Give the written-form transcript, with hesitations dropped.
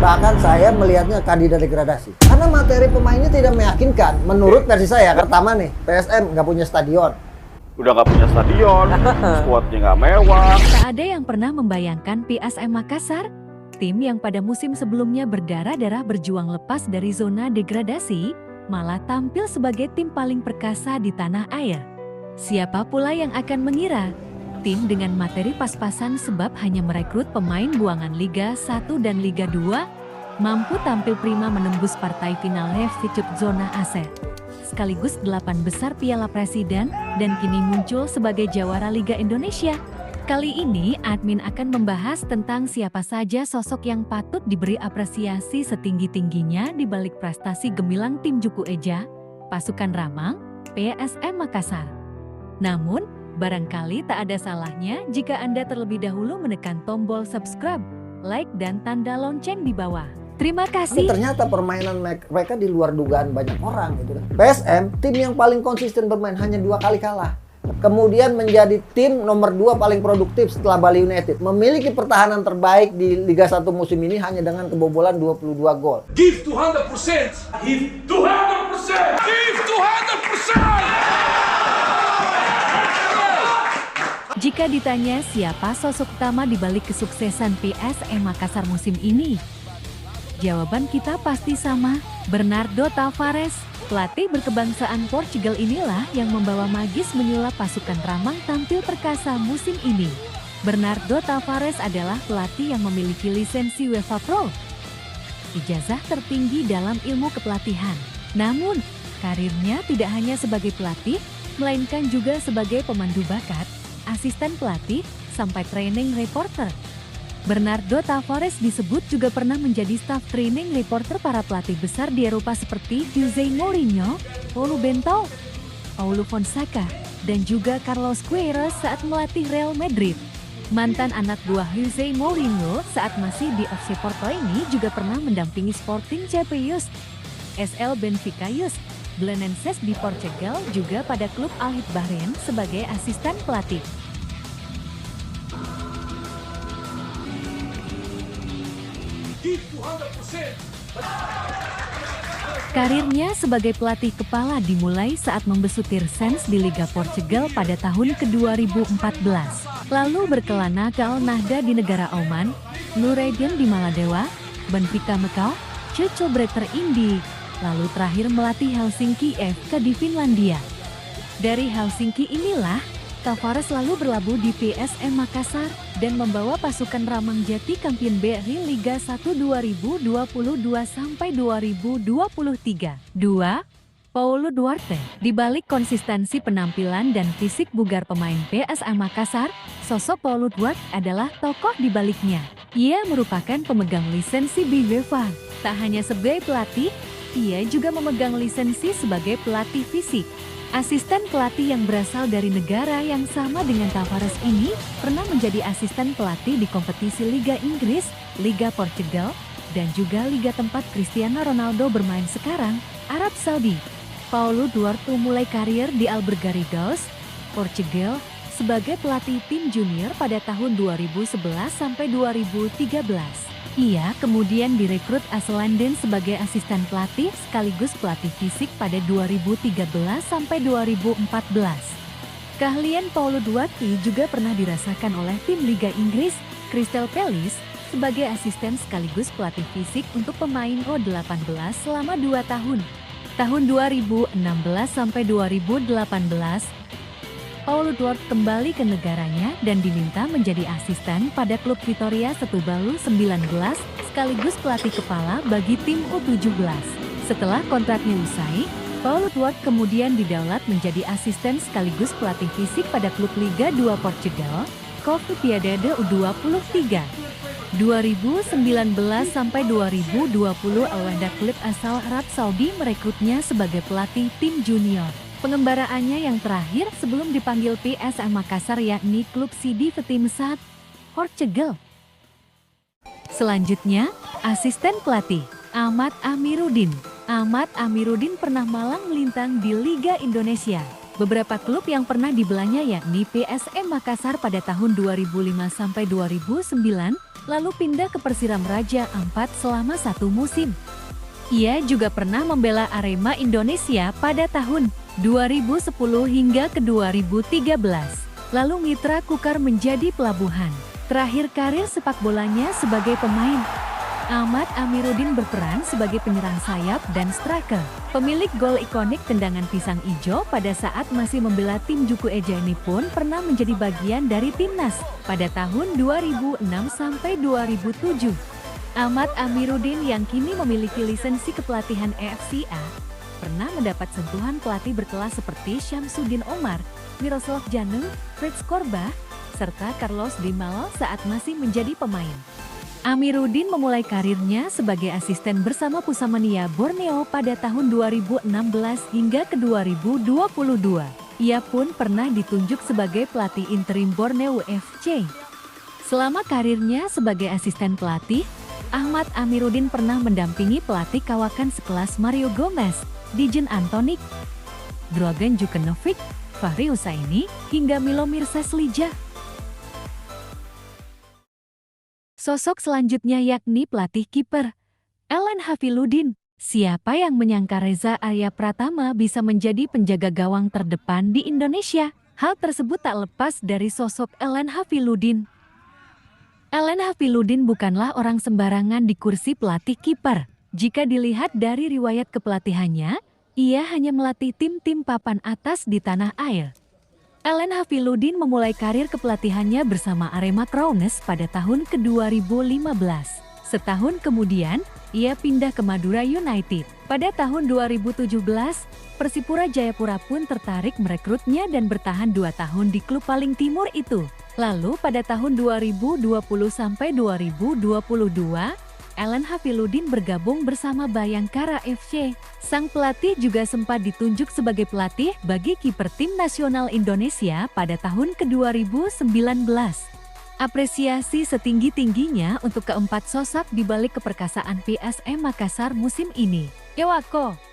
Bahkan saya melihatnya kandidat degradasi. Karena materi pemainnya tidak meyakinkan. Menurut versi saya, pertama nih, PSM nggak punya stadion. Udah nggak punya stadion, skuadnya nggak mewah. Tak ada yang pernah membayangkan PSM Makassar, tim yang pada musim sebelumnya berdarah-darah berjuang lepas dari zona degradasi, malah tampil sebagai tim paling perkasa di tanah air. Siapa pula yang akan mengira? Tim dengan materi pas-pasan sebab hanya merekrut pemain buangan Liga 1 dan Liga 2, mampu tampil prima menembus partai final FC Cup zona ASEAN. Sekaligus 8 besar Piala Presiden dan kini muncul sebagai jawara Liga Indonesia. Kali ini admin akan membahas tentang siapa saja sosok yang patut diberi apresiasi setinggi-tingginya di balik prestasi gemilang tim Juku Eja, pasukan Ramang, PSM Makassar. Namun, barangkali tak ada salahnya jika Anda terlebih dahulu menekan tombol subscribe, like, dan tanda lonceng di bawah. Terima Tapi kasih. ternyata permainan mereka di luar dugaan banyak orang gitu kan. PSM tim yang paling konsisten bermain, hanya 2 kali kalah. Kemudian menjadi tim nomor 2 paling produktif setelah Bali United. Memiliki pertahanan terbaik di Liga 1 musim ini hanya dengan kebobolan 22 gol. Give 200%. Give 200%. Give 200%. Jika ditanya siapa sosok utama di balik kesuksesan PSM Makassar musim ini, jawaban kita pasti sama, Bernardo Tavares. Pelatih berkebangsaan Portugal inilah yang membawa magis menyulap pasukan Ramang tampil perkasa musim ini. Bernardo Tavares adalah pelatih yang memiliki lisensi UEFA Pro, ijazah tertinggi dalam ilmu kepelatihan. Namun, karirnya tidak hanya sebagai pelatih, melainkan juga sebagai pemandu bakat, asisten pelatih, sampai training reporter. Bernardo Tavares disebut juga pernah menjadi staff training reporter para pelatih besar di Eropa seperti Jose Mourinho, Paulo Bento, Paulo Fonseca, dan juga Carlos Queiroz saat melatih Real Madrid. Mantan anak buah Jose Mourinho saat masih di FC Porto ini juga pernah mendampingi Sporting CP Youth, SL Benfica Youth, Belenenses di Portugal, juga pada klub Al Hilal Bahrain sebagai asisten pelatih. Give 200%. Karirnya sebagai pelatih kepala dimulai saat membesut Tirsense di Liga Portugal pada tahun ke-2014. Lalu berkelana ke Al Nahda di negara Oman, Nureddin di Maladewa, Benfica Mekau, Cuco Bretter Indi, lalu terakhir melatih Helsinki FK di Finlandia. Dari Helsinki inilah, Tavares lalu berlabuh di PSM Makassar dan membawa pasukan Ramang Jati kampion BRI Liga 1 2022 sampai 2023. 2. Paulo Duarte. Di balik konsistensi penampilan dan fisik bugar pemain PSM Makassar, sosok Paulo Duarte adalah tokoh di baliknya. Ia merupakan pemegang lisensi BWFA. Tak hanya sebagai pelatih, ia juga memegang lisensi sebagai pelatih fisik. Asisten pelatih yang berasal dari negara yang sama dengan Tavares ini pernah menjadi asisten pelatih di kompetisi Liga Inggris, Liga Portugal, dan juga liga tempat Cristiano Ronaldo bermain sekarang, Arab Saudi. Paulo Duarte mulai karir di Albergaridos, Portugal, sebagai pelatih tim junior pada tahun 2011 sampai 2013. Ia kemudian direkrut asal London sebagai asisten pelatih sekaligus pelatih fisik pada 2013 sampai 2014. Keahlian Paulo Duarte juga pernah dirasakan oleh tim Liga Inggris, Crystal Palace, sebagai asisten sekaligus pelatih fisik untuk pemain U18 selama 2 tahun. Tahun 2016 sampai 2018, Paulo Duarte kembali ke negaranya dan diminta menjadi asisten pada klub Vitória Setúbal 19 sekaligus pelatih kepala bagi tim U17. Setelah kontraknya usai, Paulo Duarte kemudian didaulat menjadi asisten sekaligus pelatih fisik pada klub Liga 2 Portugal, Covipiedade U23. 2019 sampai 2020 Al-Wahda klub asal Arab Saudi merekrutnya sebagai pelatih tim junior. Pengembaraannya yang terakhir sebelum dipanggil PSM Makassar yakni klub CD Vitimsat, Portugal. Selanjutnya, asisten pelatih, Ahmad Amiruddin. Ahmad Amiruddin pernah malang melintang di Liga Indonesia. Beberapa klub yang pernah dibelanya yakni PSM Makassar pada tahun 2005-2009, lalu pindah ke Persiram Raja Ampat selama 1 musim. Ia juga pernah membela Arema Indonesia pada tahun 2010 hingga ke 2013. Lalu Mitra Kukar menjadi pelabuhan. Terakhir karir sepak bolanya sebagai pemain. Ahmad Amiruddin berperan sebagai penyerang sayap dan striker. Pemilik gol ikonik tendangan pisang ijo pada saat masih membela tim Juku Eja ini pun pernah menjadi bagian dari timnas pada tahun 2006 sampai 2007. Ahmad Amiruddin yang kini memiliki lisensi kepelatihan EFCA pernah mendapat sentuhan pelatih berkelas seperti Syamsuddin Omar, Miroslav Janeng, Fritz Korba, serta Carlos Di Malo saat masih menjadi pemain. Amiruddin memulai karirnya sebagai asisten bersama Pusamania Borneo pada tahun 2016 hingga ke 2022. Ia pun pernah ditunjuk sebagai pelatih interim Borneo FC. Selama karirnya sebagai asisten pelatih, Ahmad Amiruddin pernah mendampingi pelatih kawakan sekelas Mario Gomez, Dijen Antonik, Dragan Jukanovic, Fahri Husaini, hingga Milomir Saslija. Sosok selanjutnya yakni pelatih kiper, Ellen Hafiluddin. Siapa yang menyangka Reza Arya Pratama bisa menjadi penjaga gawang terdepan di Indonesia? Hal tersebut tak lepas dari sosok Ellen Hafiluddin. Ellen Hafiluddin bukanlah orang sembarangan di kursi pelatih kiper. Jika dilihat dari riwayat kepelatihannya, ia hanya melatih tim-tim papan atas di tanah air. Ellen Hafiluddin memulai karir kepelatihannya bersama Arema Crownes pada tahun ke-2015. Setahun kemudian, ia pindah ke Madura United. Pada tahun 2017, Persipura Jayapura pun tertarik merekrutnya dan bertahan 2 tahun di klub paling timur itu. Lalu pada tahun 2020 sampai 2022, Ellen Hafiluddin bergabung bersama Bayangkara FC. Sang pelatih juga sempat ditunjuk sebagai pelatih bagi kiper tim nasional Indonesia pada tahun ke-2019. Apresiasi setinggi-tingginya untuk keempat sosok di balik keperkasaan PSM Makassar musim ini. Ewako.